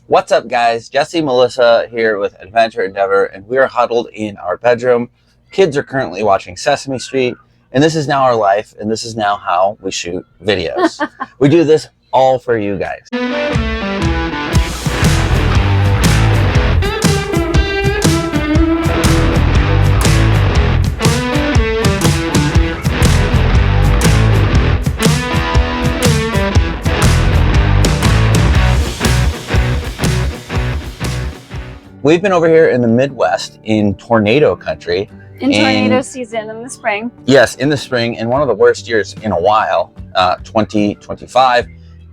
What's up, guys? Jesse, Melissa here with Adventure Endeavor, and we are huddled in our bedroom. Kids are currently watching Sesame Street, and this is now our life, and this is now how we shoot videos. We do this all for you guys. We've been over here in the Midwest in tornado country. In tornado season in the spring. Yes, in the spring, in one of the worst years in a while, 2025.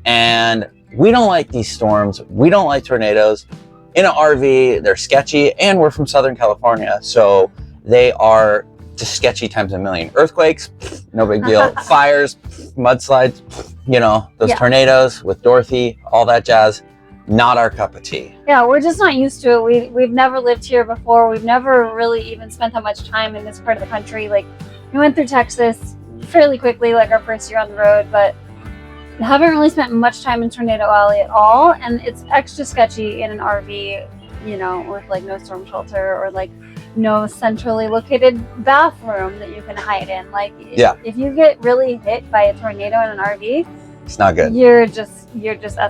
And we don't like these storms. We don't like tornadoes. In an RV, they're sketchy, and we're from Southern California, so they are just sketchy times a million. Earthquakes, no big deal. Fires, mudslides, you know, those tornadoes with Dorothy, all that jazz. Not our cup of tea. Yeah, we're just not used to it. We've never lived here before. We've never really even spent that much time in this part of the country. Like, we went through Texas fairly quickly, like our first year on the road, but we haven't really spent much time in Tornado Alley at all. And it's extra sketchy in an RV, you know, with like no storm shelter or like no centrally located bathroom that you can hide in. Like, if you get really hit by a tornado in an RV, it's not good. You're just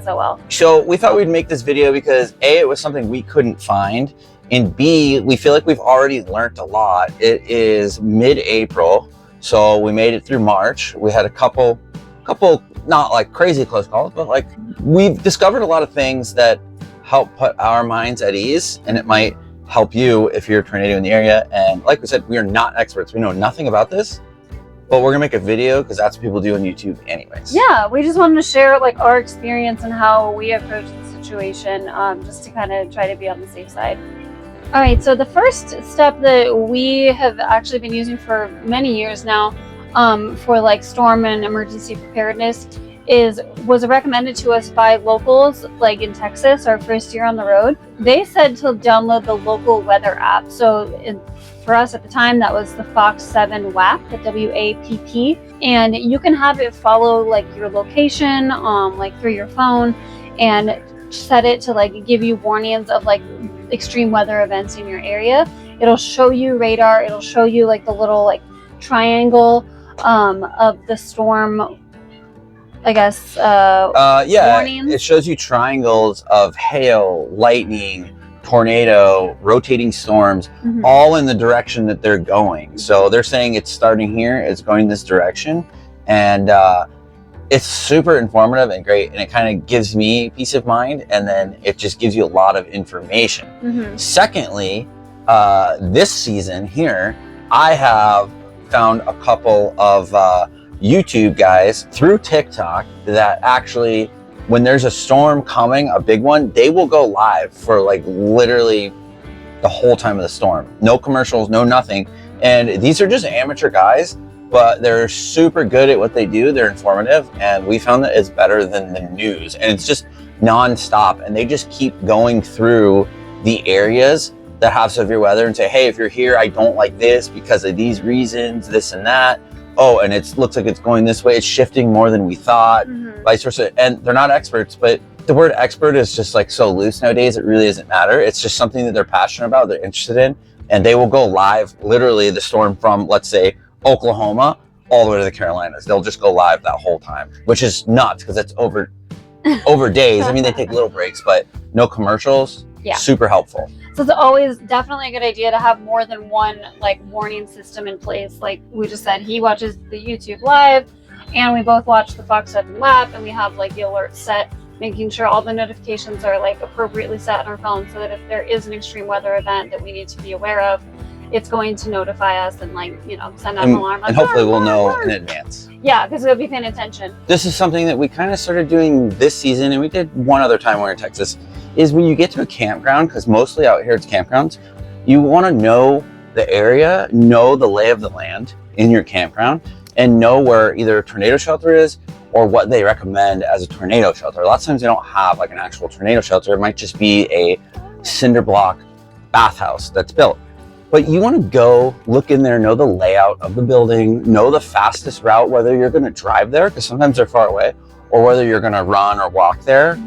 SOL. So we thought we'd make this video because A, it was something we couldn't find, and B, we feel like we've already learned a lot. It is mid-April, so we made it through March. We had a couple not like crazy close calls, but like we've discovered a lot of things that help put our minds at ease, and it might help you if you're a tornado in the area. And like we said, we are not experts. We know nothing about this. But we're gonna make a video because that's what people do on YouTube anyways. Yeah, we just wanted to share like our experience and how we approach the situation, just to kind of try to be on the safe side. All right, so the first step that we have actually been using for many years now, for like storm and emergency preparedness, was recommended to us by locals, like in Texas, our first year on the road. They said to download the local weather app. So for us at the time, that was the Fox 7 WAP, the WAPP, and you can have it follow like your location, like through your phone, and set it to like give you warnings of like extreme weather events in your area. It'll show you radar. It'll show you like the little like triangle of the storm, I guess. Warnings. It shows you triangles of hail, lightning, tornado, rotating storms, all in the direction that they're going. So they're saying it's starting here, it's going this direction, and it's super informative and great, and it kind of gives me peace of mind, and then it just gives you a lot of information. Secondly, this season here, I have found a couple of YouTube guys through TikTok that actually, when there's a storm coming, a big one, they will go live for like literally the whole time of the storm. No commercials, no nothing. And these are just amateur guys, but they're super good at what they do. They're informative, and we found that it's better than the news. And it's just nonstop, and they just keep going through the areas that have severe weather and say, hey, if you're here, I don't like this because of these reasons, this and that. Oh, and it looks like it's going this way. It's shifting more than we thought, vice versa. And they're not experts, but the word expert is just like so loose nowadays. It really doesn't matter. It's just something that they're passionate about, they're interested in, and they will go live, literally the storm from, let's say, Oklahoma all the way to the Carolinas. They'll just go live that whole time, which is nuts because it's over days. I mean, they take little breaks, but no commercials. Yeah. Super helpful. So it's always definitely a good idea to have more than one like warning system in place. Like we just said, he watches the YouTube live, and we both watch the Fox 7 WAP, and we have like the alerts set, making sure all the notifications are like appropriately set on our phone, so that if there is an extreme weather event that we need to be aware of, it's going to notify us and like, you know, send out an alarm. Like, and hopefully we'll know in advance. Yeah, because we'll be paying attention. This is something that we kind of started doing this season, and we did one other time when we were in Texas, is when you get to a campground, because mostly out here it's campgrounds, you want to know the area, know the lay of the land in your campground, and know where either a tornado shelter is or what they recommend as a tornado shelter. A lot of times they don't have like an actual tornado shelter. It might just be a cinder block bathhouse that's built. But you want to go look in there, know the layout of the building, know the fastest route, whether you're going to drive there, because sometimes they're far away, or whether you're going to run or walk there.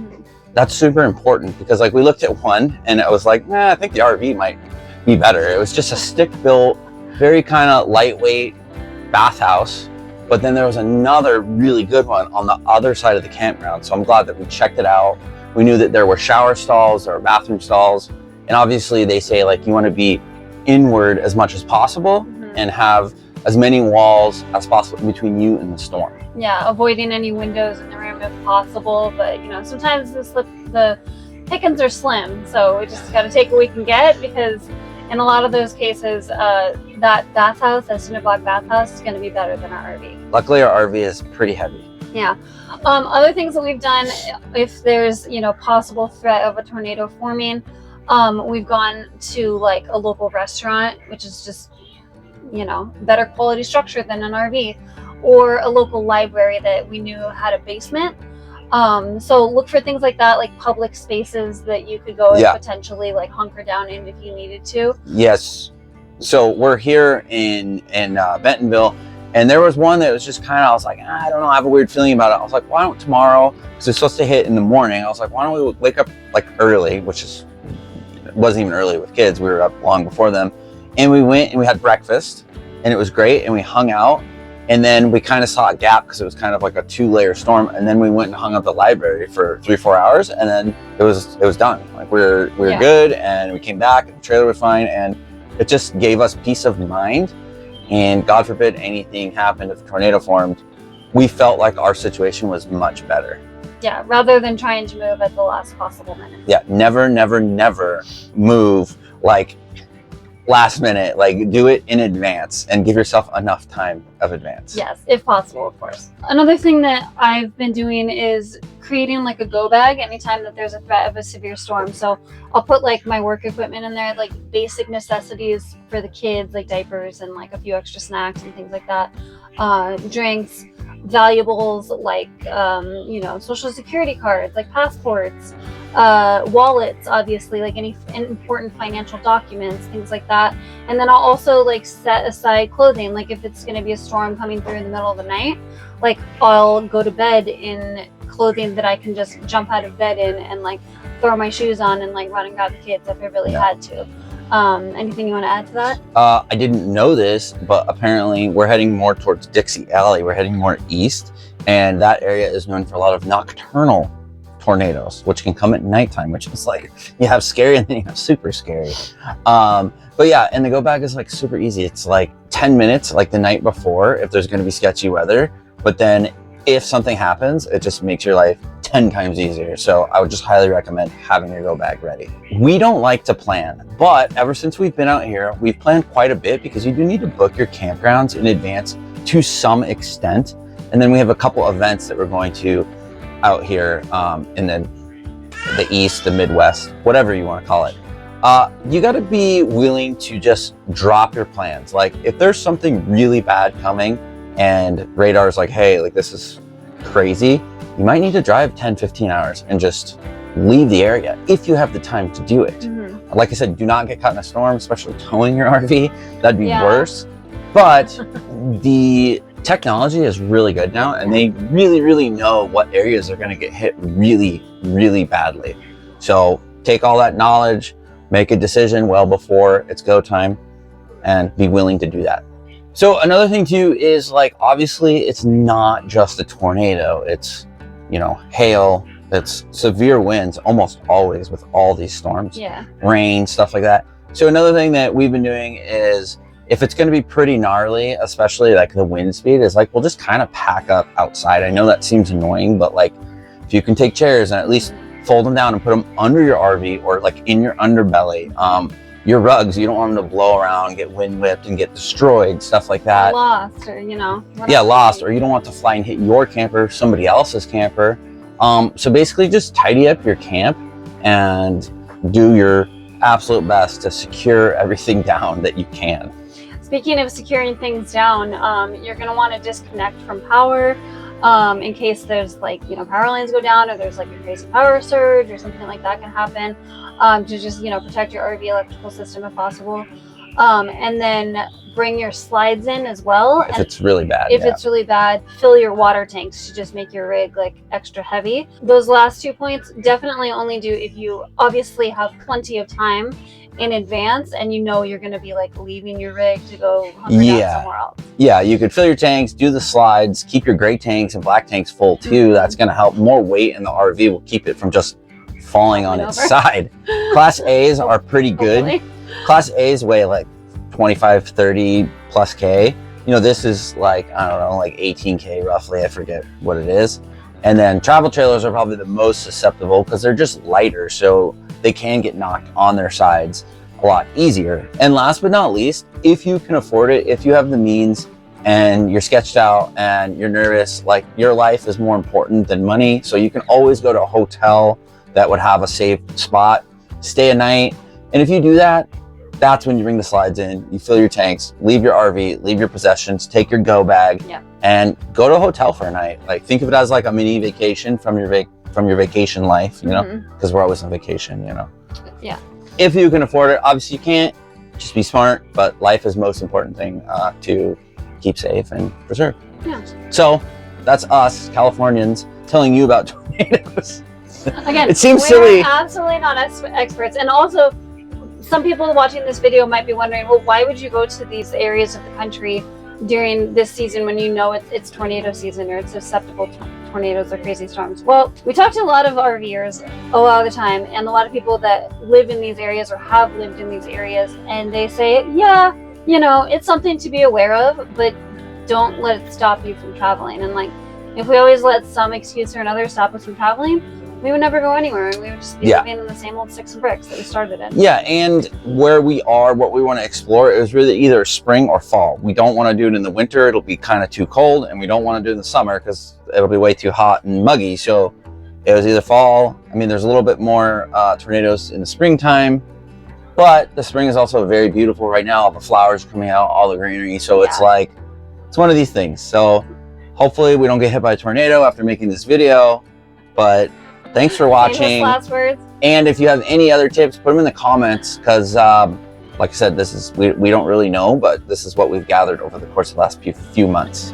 That's super important because like we looked at one and it was like, nah, I think the RV might be better. It was just a stick-built, very kind of lightweight bathhouse. But then there was another really good one on the other side of the campground. So I'm glad that we checked it out. We knew that there were shower stalls, there were bathroom stalls. And obviously they say like you want to be inward as much as possible and have as many walls as possible between you and the storm. Yeah, avoiding any windows in the room if possible. But you know, sometimes the pickings are slim, so we just got to take what we can get, because in a lot of those cases, that bathhouse, that cinder block bathhouse, is going to be better than our RV. Luckily, our RV is pretty heavy. Yeah. Other things that we've done, if there's, you know, possible threat of a tornado forming, we've gone to like a local restaurant, which is just, you know, better quality structure than an RV, or a local library that we knew had a basement. So look for things like that, like public spaces that you could go and potentially like hunker down in if you needed to. Yes. So we're here in Bentonville, and there was one that was just kind of, I was like, I don't know, I have a weird feeling about it. I was like, why don't tomorrow, because it's supposed to hit in the morning. I was like, why don't we wake up like early, which wasn't even early with kids. We were up long before them. And we went and we had breakfast, and it was great. And we hung out, and then we kind of saw a gap because it was kind of like a 2-layer storm. And then we went and hung out at the library for 3-4 hours, and then it was done. Like we were good, and we came back. The trailer was fine, and it just gave us peace of mind. And God forbid anything happened if a tornado formed, we felt like our situation was much better. Yeah, rather than trying to move at the last possible minute. Yeah, never move like last minute. Like do it in advance and give yourself enough time of advance. Yes, if possible, of course. Another thing that I've been doing is creating like a go bag anytime that there's a threat of a severe storm. So I'll put like my work equipment in there, like basic necessities for the kids, like diapers and like a few extra snacks and things like that. Drinks, valuables like you know, social security cards, like passports, wallets, obviously, like any important financial documents, things like that. And then I'll also like set aside clothing, like if it's going to be a storm coming through in the middle of the night, like I'll go to bed in clothing that I can just jump out of bed in and like throw my shoes on and like run and grab the kids if I really had to. Anything you want to add to that? I didn't know this, but apparently we're heading more towards Dixie Alley. We're heading more east, and that area is known for a lot of nocturnal tornadoes, which can come at nighttime, which is like, you have scary and then you have super scary. But yeah, and the go bag is like super easy. It's like 10 minutes, like the night before, if there's going to be sketchy weather. But then if something happens, it just makes your life 10 times easier. So I would just highly recommend having your go bag ready. We don't like to plan, but ever since we've been out here, we've planned quite a bit, because you do need to book your campgrounds in advance to some extent. And then we have a couple events that we're going to out here in the East, the Midwest, whatever you want to call it. You got to be willing to just drop your plans. Like if there's something really bad coming and radar's like, hey, like this is crazy, you might need to drive 10-15 hours and just leave the area if you have the time to do it. Like I said, do not get caught in a storm, especially towing your RV. That'd be worse. But the technology is really good now, and they really know what areas are going to get hit really badly. So take all that knowledge, make a decision well before it's go time, and be willing to do that. So another thing too is, like, obviously it's not just a tornado. It's, you know, hail, it's severe winds almost always with all these storms. Rain, stuff like that. So another thing that we've been doing is, if it's going to be pretty gnarly, especially like the wind speed, is like, we'll just kind of pack up outside. I know that seems annoying, but like if you can take chairs and at least fold them down and put them under your RV or like in your underbelly. Your rugs, you don't want them to blow around, get wind whipped and get destroyed, stuff like that. Lost, or, you know. Yeah, lost, or you don't want to fly and hit your camper, somebody else's camper. So basically just tidy up your camp and do your absolute best to secure everything down that you can. Speaking of securing things down, you're going to want to disconnect from power in case there's like, you know, power lines go down, or there's like a crazy power surge or something like that can happen, to just, you know, protect your RV electrical system if possible. And then bring your slides in as well. If it's really bad. If it's really bad, fill your water tanks to just make your rig like extra heavy. Those last 2 points definitely only do if you obviously have plenty of time in advance and you know you're going to be like leaving your rig to go hunker down somewhere else. Yeah, you could fill your tanks, do the slides, keep your gray tanks and black tanks full too. That's going to help. More weight in the RV will keep it from just falling on its side. Class A's are pretty good. Hopefully. Class A's weigh like 25, 30 plus K. You know, this is like, I don't know, like 18K roughly. I forget what it is. And then travel trailers are probably the most susceptible because they're just lighter. So they can get knocked on their sides a lot easier. And last but not least, if you can afford it, if you have the means and you're sketched out and you're nervous, like your life is more important than money. So you can always go to a hotel that would have a safe spot, stay a night. And if you do that, that's when you bring the slides in, you fill your tanks, leave your RV, leave your possessions, take your go bag, and go to a hotel for a night. Like think of it as like a mini vacation from your vacation life, you know, because we're always on vacation, you know. Yeah. If you can afford it, obviously you can't. Just be smart, but life is the most important thing to keep safe and preserve. Yeah. So that's us Californians telling you about tornadoes. Again, it seems we're silly. Absolutely not experts, and also. Some people watching this video might be wondering, well, why would you go to these areas of the country during this season when you know it's tornado season or it's susceptible to tornadoes or crazy storms? Well, we talk to a lot of RVers a lot of the time, and a lot of people that live in these areas or have lived in these areas, and they say, yeah, you know, it's something to be aware of, but don't let it stop you from traveling. And like, if we always let some excuse or another stop us from traveling, we would never go anywhere, and we would just be living in the same old sticks and bricks that we started in. Yeah, and where we are, what we want to explore is really either spring or fall. We don't want to do it in the winter. It'll be kind of too cold, and we don't want to do it in the summer because it'll be way too hot and muggy. So it was either fall. I mean, there's a little bit more tornadoes in the springtime, but the spring is also very beautiful right now. All the flowers coming out, all the greenery. So it's like, it's one of these things. So hopefully we don't get hit by a tornado after making this video, but thanks for watching. Last words. And if you have any other tips, put them in the comments because, like I said, this is we don't really know, but this is what we've gathered over the course of the last few months.